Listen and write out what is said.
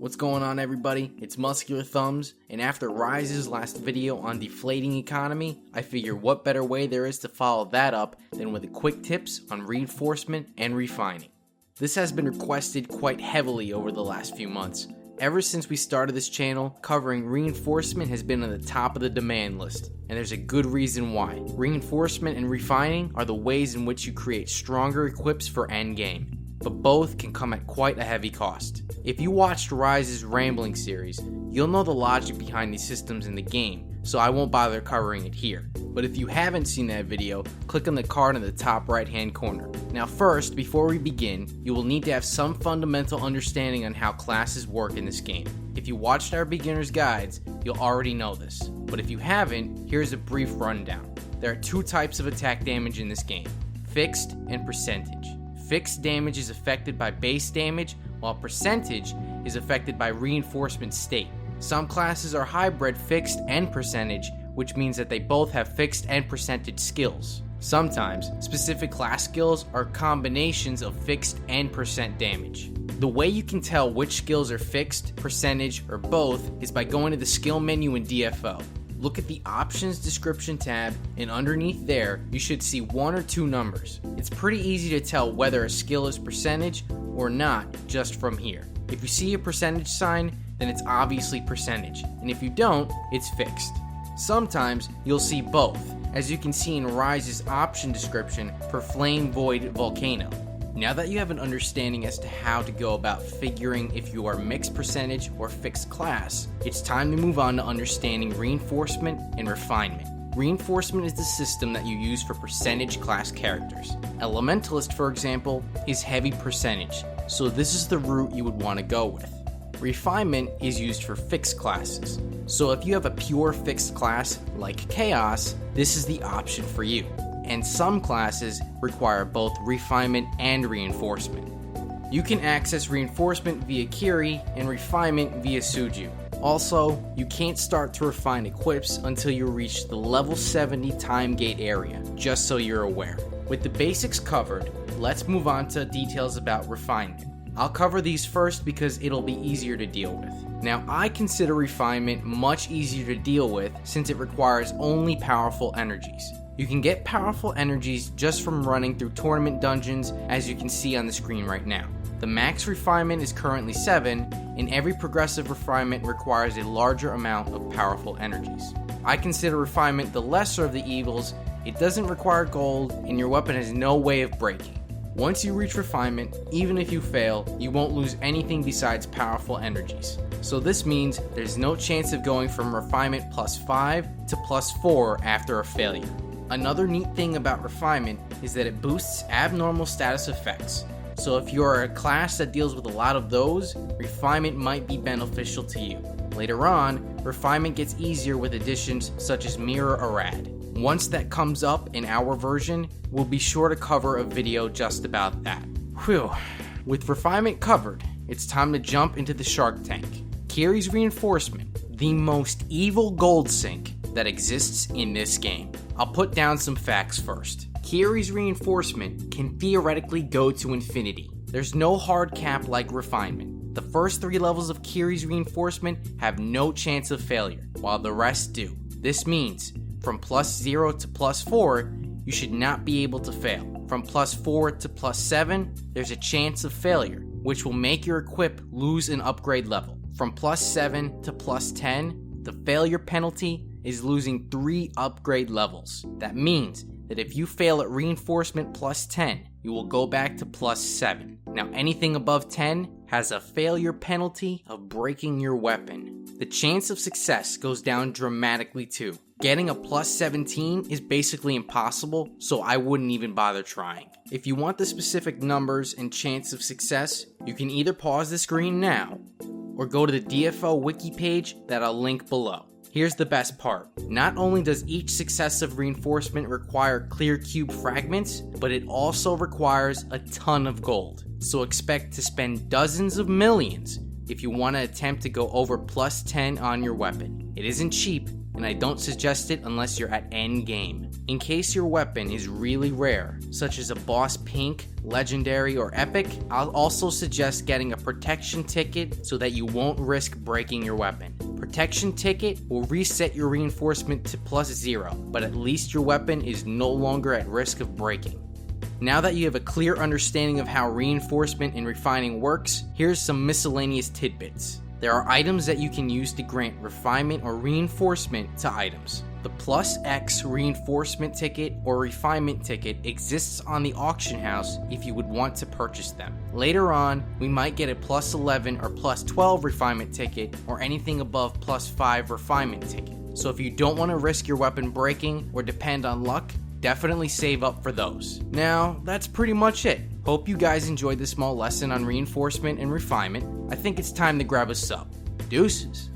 What's going on, everybody? It's Muscular Thumbs, and after Rise's last video on deflating economy, I figure what better way there is to follow that up than with quick tips on reinforcement and refining. This has been requested quite heavily over the last few months. Ever since we started this channel, covering reinforcement has been on the top of the demand list, and there's a good reason why. Reinforcement and refining are the ways in which you create stronger equips for endgame, but both can come at quite a heavy cost. If you watched Rise's Rambling series, you'll know the logic behind these systems in the game, so I won't bother covering it here. But if you haven't seen that video, click on the card in the top right hand corner. Now first, before we begin, you will need to have some fundamental understanding on how classes work in this game. If you watched our beginner's guides, you'll already know this. But if you haven't, here's a brief rundown. There are two types of attack damage in this game: fixed and percentage. Fixed damage is affected by base damage, while percentage is affected by reinforcement state. Some classes are hybrid fixed and percentage, which means that they both have fixed and percentage skills. Sometimes, specific class skills are combinations of fixed and percent damage. The way you can tell which skills are fixed, percentage, or both is by going to the skill menu in DFO. Look at the options description tab, and underneath there, you should see one or two numbers. It's pretty easy to tell whether a skill is percentage or not just from here. If you see a percentage sign, then it's obviously percentage, and if you don't, it's fixed. Sometimes you'll see both, as you can see in Rise's option description for Flame Void Volcano. Now that you have an understanding as to how to go about figuring if you are mixed percentage or fixed class, it's time to move on to understanding reinforcement and refinement. Reinforcement is the system that you use for percentage class characters. Elementalist, for example, is heavy percentage, so this is the route you would want to go with. Refinement is used for fixed classes, so if you have a pure fixed class like Chaos, this is the option for you. And some classes require both refinement and reinforcement. You can access reinforcement via Kiri and refinement via Suju. Also, you can't start to refine equips until you reach the level 70 time gate area, just so you're aware. With the basics covered, let's move on to details about refinement. I'll cover these first because it'll be easier to deal with. Now, I consider refinement much easier to deal with since it requires only powerful energies. You can get powerful energies just from running through tournament dungeons, as you can see on the screen right now. The max refinement is currently 7, and every progressive refinement requires a larger amount of powerful energies. I consider refinement the lesser of the evils. It doesn't require gold, and your weapon has no way of breaking. Once you reach refinement, even if you fail, you won't lose anything besides powerful energies. So this means there's no chance of going from refinement +5 to +4 after a failure. Another neat thing about refinement is that it boosts abnormal status effects. So if you are a class that deals with a lot of those, refinement might be beneficial to you. Later on, refinement gets easier with additions such as Mirror Arad. Once that comes up in our version, we'll be sure to cover a video just about that. Whew. With refinement covered, it's time to jump into the Shark Tank. Kiri's reinforcement, the most evil gold sink that exists in this game. I'll put down some facts first. Kiri's reinforcement can theoretically go to infinity. There's no hard cap like refinement. The first 3 levels of Kiri's reinforcement have no chance of failure, while the rest do. This means from +0 to +4, you should not be able to fail. From +4 to +7, there's a chance of failure, which will make your equip lose an upgrade level. From +7 to +10, the failure penalty is losing 3 upgrade levels. That means that if you fail at reinforcement +10, you will go back to +7. Now anything above 10 has a failure penalty of breaking your weapon. The chance of success goes down dramatically too. Getting a +17 is basically impossible, so I wouldn't even bother trying. If you want the specific numbers and chance of success, you can either pause the screen now, or go to the DFO wiki page that I'll link below. Here's the best part. Not only does each successive reinforcement require clear cube fragments, but it also requires a ton of gold. So expect to spend dozens of millions if you want to attempt to go over +10 on your weapon. It isn't cheap, and I don't suggest it unless you're at end game. In case your weapon is really rare, such as a boss pink, legendary, or epic, I'll also suggest getting a protection ticket so that you won't risk breaking your weapon. Protection ticket will reset your reinforcement to +0, but at least your weapon is no longer at risk of breaking. Now that you have a clear understanding of how reinforcement and refining works, here's some miscellaneous tidbits. There are items that you can use to grant refinement or reinforcement to items. The +X reinforcement ticket or refinement ticket exists on the auction house if you would want to purchase them. Later on, we might get a +11 or +12 refinement ticket or anything above +5 refinement ticket. So if you don't want to risk your weapon breaking or depend on luck, definitely save up for those. Now, that's pretty much it. Hope you guys enjoyed this small lesson on reinforcement and refinement. I think it's time to grab a sub. Deuces.